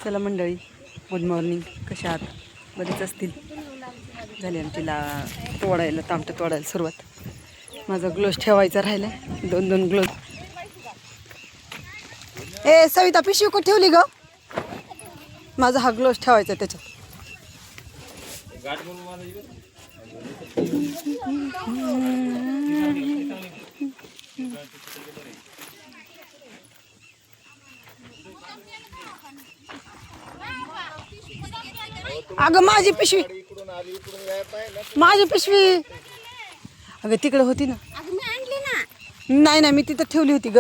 चला मंडळी, good morning. कशा आहात? बरेच असतील. झाली आमची तोडायला तामटं तोडायला सुरुवात. माझा ग्लोव्ज ठेवायचा राहिला, 2 ग्लोव्ज. ए सविता, पिशवी कुठे ठेवली ग? माझा हा ग्लोव्ज ठेवायचा त्याच्यात. अगं माझी पिशवी, माझी पिशवी अगं तिकडे होती ना. नाही नाही, मी तिथं ठेवली होती ग.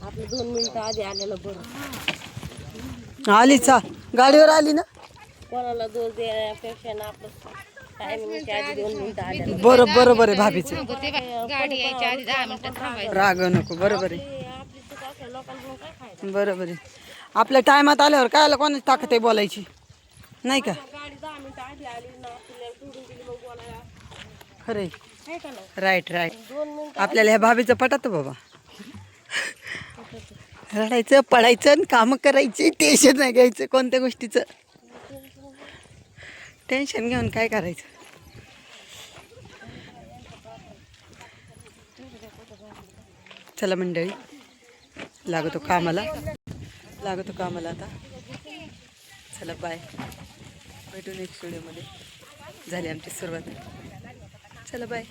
आपलं 2 मिनिटं आधी आलेलं बरं. आली चा गाडीवर आली ना. कोणाला दोष देण्यापेक्षा ना आपलं टायमिंगच्या आधी 2 मिनिटं आलेलं बरोबर आहे भाभीचं. गाडी यायच्या आधी 10 मिनिटं थांबायचं. राग नको. बरोबर आहे, आपली चूक असल्या लोकांना काय खायचं. बरोबर आहे. आपल्या टायमात आल्यावर काय कोणाची ताकद आहे बोलायची, नाही का? गाडी 10 मिनिटं आधी आली ना, आपल्याला सोडून दिली मग बोलायला खरंय. आहे का नाही? राईट. 2 मिनिटं आपल्याला ह्या भाभीचं पटत बाबा. रडायचं, पडायचं, कामं करायची, टेन्शन नाही घ्यायचं कोणत्या गोष्टीचं. टेन्शन घेऊन काय करायचं. चला मंडळी, लागतो कामाला आता. चला बाय, भेटू नेक्स्ट व्हिडिओमध्ये. झाली आमची सुरुवात. चला बाय.